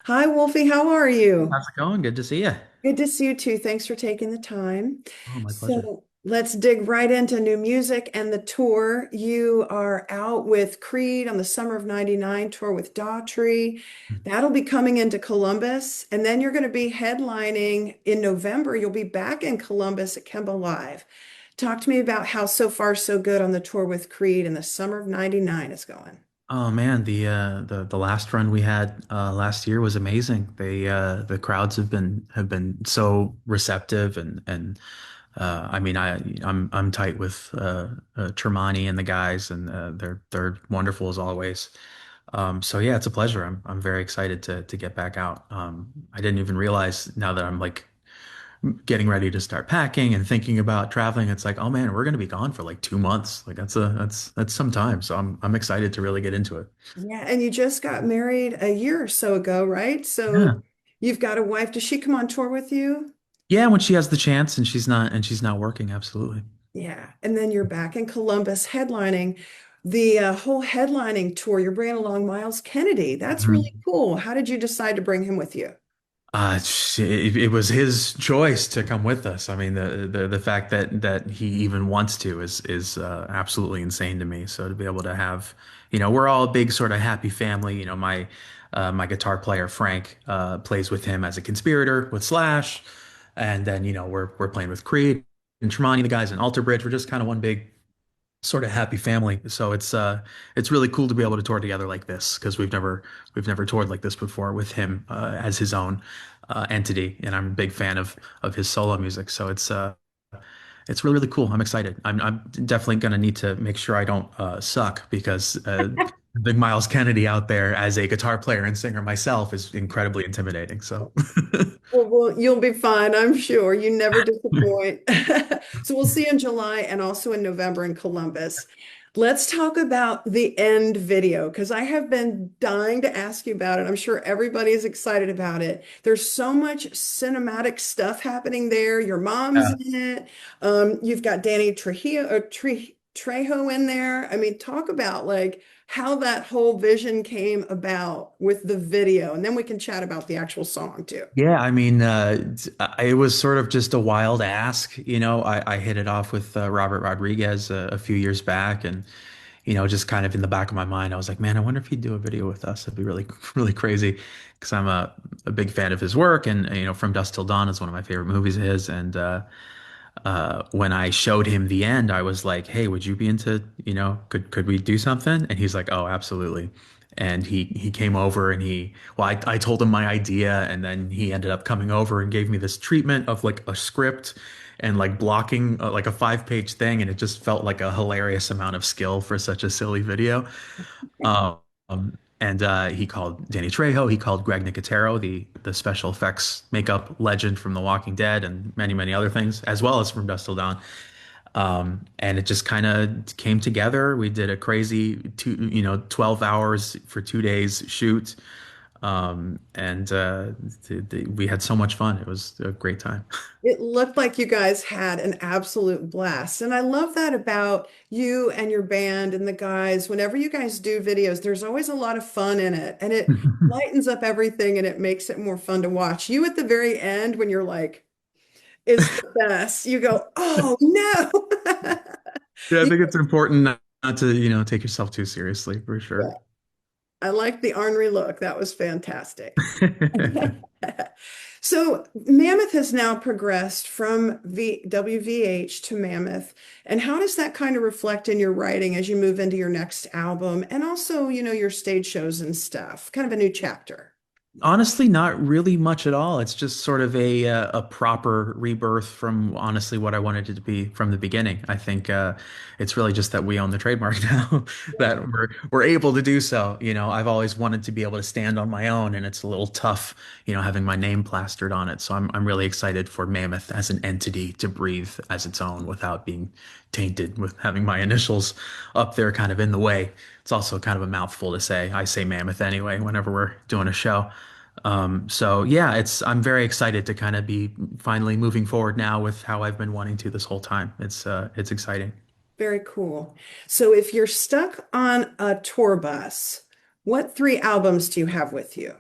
Hi, Wolfie. How are you? How's it going? Good to see you. Good to see you too. Thanks for taking the time. Oh, my pleasure. So let's dig right into new music and the tour. You are out with Creed on the Summer of '99 tour with Daughtry. That'll be coming into Columbus. And then you're going to be headlining in November. You'll be back in Columbus at Kemba Live. Talk to me about how so far so good on the tour with Creed and the Summer of '99 is going. Oh man, the last run we had last year was amazing. The crowds have been so receptive and I mean I'm tight with Tremonti and the guys and they're wonderful as always. So yeah, it's a pleasure. I'm very excited to get back out. I didn't even realize now that I'm like getting ready to start packing and thinking about traveling, it's like, oh man, we're going to be gone for like 2 months. Like that's some time. So I'm excited to really get into it. Yeah, and you just got married a year or so ago, right? So Yeah. you've got a wife. Does she come on tour with you? Yeah, when she has the chance and she's not working, absolutely. Yeah. And then you're back in Columbus headlining the whole headlining tour. You're bringing along Miles Kennedy. That's really Mhm. cool. How did you decide to bring him with you? It was his choice to come with us. I mean, the fact that he even wants to is absolutely insane to me. So to be able to have, we're all a big sort of happy family. My guitar player Frank plays with him as a conspirator with Slash, and then we're playing with Creed and Tremonti, the guys in Alter Bridge. We're just kind of one big sort of happy family. So it's really cool to be able to tour together like this because we've never toured like this before with him as his own entity, and I'm a big fan of his solo music. So it's really really cool. I'm excited. I'm definitely gonna need to make sure I don't suck because big Miles Kennedy out there as a guitar player and singer myself is incredibly intimidating. So Well, you'll be fine, I'm sure. You never disappoint. So we'll see you in July and also in November in Columbus. Let's talk about the end video because I have been dying to ask you about it. I'm sure everybody is excited about it. There's so much cinematic stuff happening there. Your mom's yeah. in it. You've got Danny Trejo in there. I mean, talk about like how that whole vision came about with the video, and then we can chat about the actual song too. Yeah, I mean, it was sort of just a wild ask. I hit it off with Robert Rodriguez a few years back, and just kind of in the back of my mind, I was like, man, I wonder if he'd do a video with us. That'd be really, really crazy, because I'm a big fan of his work, and From Dusk Till Dawn is one of my favorite movies of his, and when I showed him the end, I was like, "Hey, would you be into, could we do something?" And he's like, "Oh, absolutely." And he came over and I told him my idea, and then he ended up coming over and gave me this treatment of like a script and like blocking like a 5-page thing, and it just felt like a hilarious amount of skill for such a silly video. Um, and he called Danny Trejo, he called Greg Nicotero, the special effects makeup legend from The Walking Dead, and many, many other things, as well as From Dusk Till Dawn. And it just kind of came together. We did a crazy 12 hours for 2 days shoot. And we had so much fun. It was a great time. It looked like you guys had an absolute blast. And I love that about you and your band and the guys. Whenever you guys do videos, there's always a lot of fun in it and it lightens up everything and it makes it more fun to watch. You at the very end, when you're like, is the best, you go, oh no. Yeah, I You- think it's important not to, take yourself too seriously, for yeah, sure. I like the ornery look. That was fantastic. So Mammoth has now progressed from WVH to Mammoth. And how does that kind of reflect in your writing as you move into your next album and also, your stage shows and stuff? Kind of a new chapter. Honestly, not really much at all. It's just sort of a proper rebirth from honestly what I wanted it to be from the beginning. I think it's really just that we own the trademark now, that we're able to do so. I've always wanted to be able to stand on my own, and it's a little tough, having my name plastered on it. So I'm really excited for Mammoth as an entity to breathe as its own without being tainted with having my initials up there kind of in the way. It's also kind of a mouthful to say. I say Mammoth anyway whenever we're doing a show. So yeah, I'm very excited to kind of be finally moving forward now with how I've been wanting to this whole time. It's exciting. Very cool. So if you're stuck on a tour bus, what three albums do you have with you?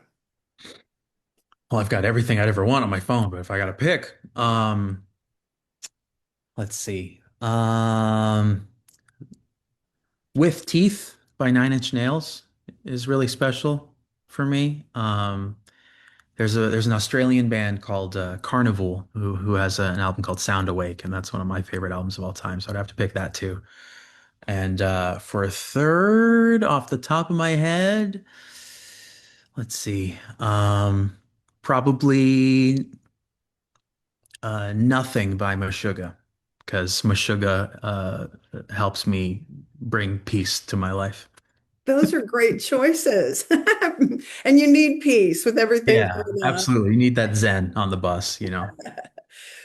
Well, I've got everything I'd ever want on my phone, but if I got to pick, let's see. With Teeth by Nine Inch Nails is really special for me. There's an Australian band called Carnival who has an album called Sound Awake, and that's one of my favorite albums of all time. So I'd have to pick that too. And for a third, off the top of my head, let's see. Probably Nothing by Meshuggah, because Meshuggah helps me bring peace to my life. Those are great choices. And you need peace with everything Yeah, going on. absolutely. You need that zen on the bus, you know.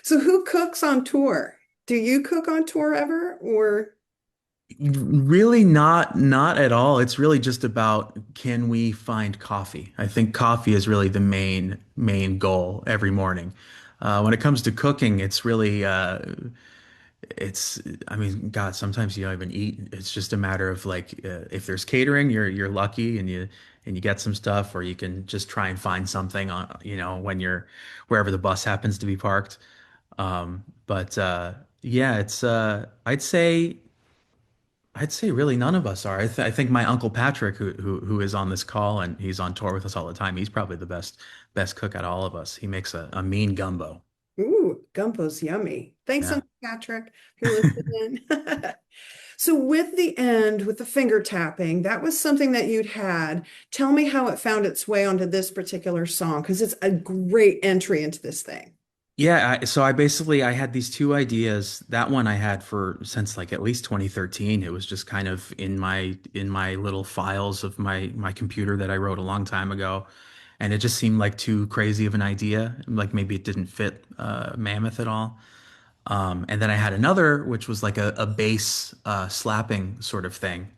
So who cooks on tour? Do you cook on tour ever or Really not at all. It's really just about can we find coffee? I think coffee is really the main goal every morning. When it comes to cooking, it's really it's I mean, God, sometimes you don't even eat. It's just a matter of like if there's catering, you're lucky and you get some stuff, or you can just try and find something on, when you're wherever the bus happens to be parked. But yeah, it's I'd say really none of us are. I think my Uncle Patrick, who is on this call and he's on tour with us all the time, he's probably the best cook out of all of us. He makes a mean gumbo. ooh, gumbo's yummy. Thanks, Yeah. Uncle Patrick, if you're listening. So with the end, with the finger tapping, that was something that you'd had. Tell me how it found its way onto this particular song, because it's a great entry into this thing. Yeah, so I had these two ideas. That one I had for since like at least 2013. It was just kind of in my little files of my computer that I wrote a long time ago, and it just seemed like too crazy of an idea. Like maybe it didn't fit Mammoth at all. And then I had another, which was like a bass slapping sort of thing.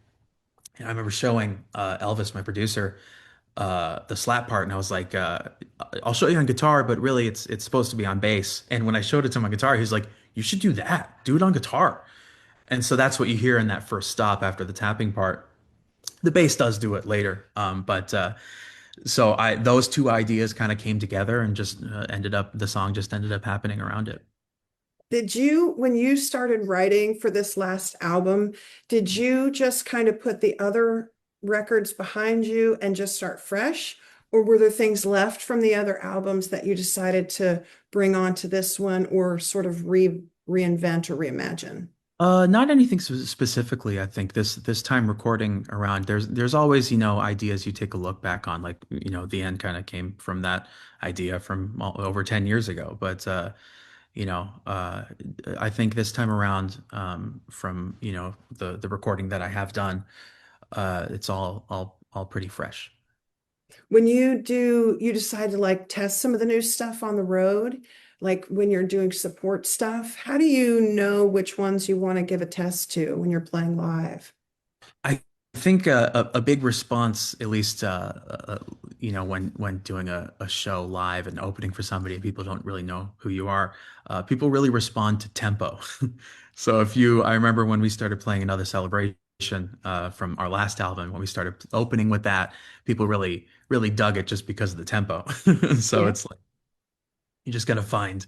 And I remember showing Elvis, my producer, the slap part, and I was like, "I'll show you on guitar, but really, it's supposed to be on bass." And when I showed it to him on guitar, he's like, "You should do that. Do it on guitar." And so that's what you hear in that first stop after the tapping part. The bass does do it later, but so I those two ideas kind of came together and just the song just ended up happening around it. Did you, when you started writing for this last album, did you just kind of put the other records behind you and just start fresh? Or were there things left from the other albums that you decided to bring on to this one or sort of reinvent or reimagine? Not anything specifically. I think this time recording around, there's always, ideas you take a look back on, like, the end kind of came from that idea from over 10 years ago. But you know, uh, I think this time around, from, the recording that I have done, it's all pretty fresh. When you decide to like test some of the new stuff on the road, like when you're doing support stuff, how do you know which ones you want to give a test to when you're playing live? I think a big response, at least when doing a show live and opening for somebody and people don't really know who you are, people really respond to tempo. So I remember when we started playing Another Celebration from our last album, when we started opening with that, people really dug it just because of the tempo. So Yeah. it's like you just got to find,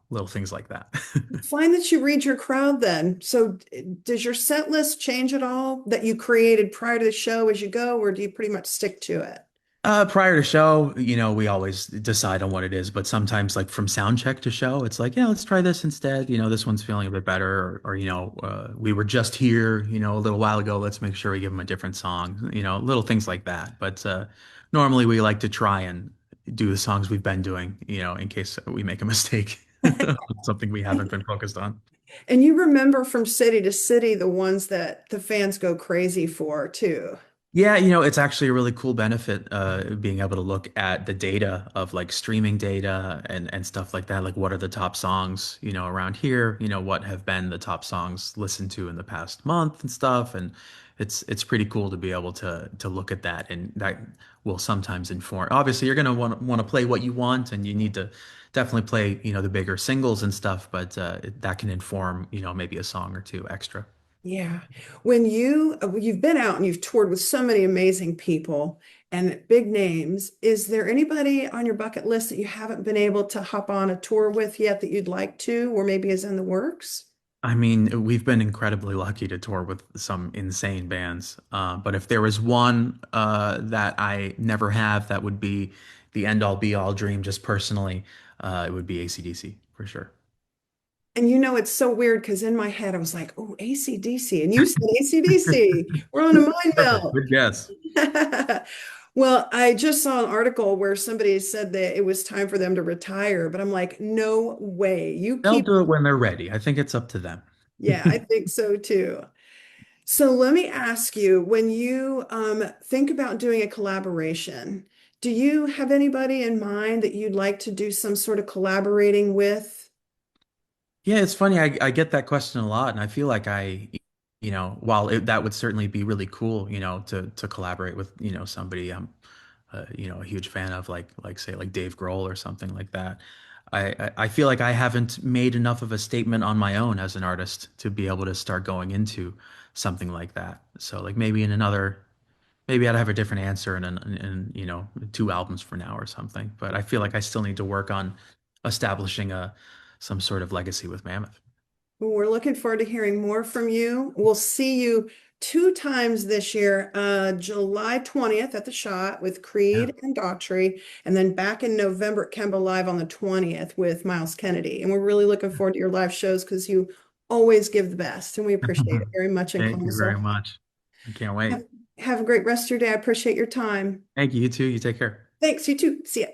little things like that. Find that you read your crowd then. So does your set list change at all that you created prior to the show as you go, or do you pretty much stick to it? Prior to show, we always decide on what it is, but sometimes like from sound check to show, it's like, yeah, let's try this instead. This one's feeling a bit better, or we were just here, a little while ago. Let's make sure we give them a different song, little things like that. But normally we like to try and do the songs we've been doing, in case we make a mistake, something we haven't been focused on. And you remember from city to city the ones that the fans go crazy for too. Yeah, it's actually a really cool benefit being able to look at the data of like streaming data and stuff like that. Like what are the top songs, around here, what have been the top songs listened to in the past month and stuff. And it's pretty cool to be able to look at that, and that will sometimes inform. Obviously, you're gonna want to play what you want, and you need to definitely play, the bigger singles and stuff, but that can inform, maybe a song or two extra. Yeah. You've been out and you've toured with so many amazing people and big names, is there anybody on your bucket list that you haven't been able to hop on a tour with yet that you'd like to, or maybe is in the works? I mean, we've been incredibly lucky to tour with some insane bands. But if there was one that I never have, that would be the end all be all dream, just personally, it would be AC/DC for sure. And it's so weird because in my head I was like, oh, AC/DC. And you said AC/DC. We're on a mind Perfect. meld. Good guess. Well, I just saw an article where somebody said that it was time for them to retire, but I'm like, no way. You They'll keep, do it when they're ready. I think it's up to them. yeah, I think so too. So let me ask you, when you think about doing a collaboration, do you have anybody in mind that you'd like to do some sort of collaborating with? Yeah, it's funny. I get that question a lot, and I feel like while that would certainly be really cool, to collaborate with, somebody a huge fan of, like say like Dave Grohl or something like that. I feel like I haven't made enough of a statement on my own as an artist to be able to start going into something like that. So like maybe I'd have a different answer in 2 albums from now or something. But I feel like I still need to work on establishing a some sort of legacy with Mammoth. Well, we're looking forward to hearing more from you. We'll see you two times this year, July 20th at the Shot with Yeah. Creed and Daughtry, and then back in November at Kemba Live on the 20th with Miles Kennedy. And we're really looking forward to your live shows because you always give the best, and we appreciate it very much in Thank you Columbus, very Ohio. much. I can't wait. Have, have a great rest of your day. I appreciate your time. Thank you. You too. You take care. Thanks, you too. See ya.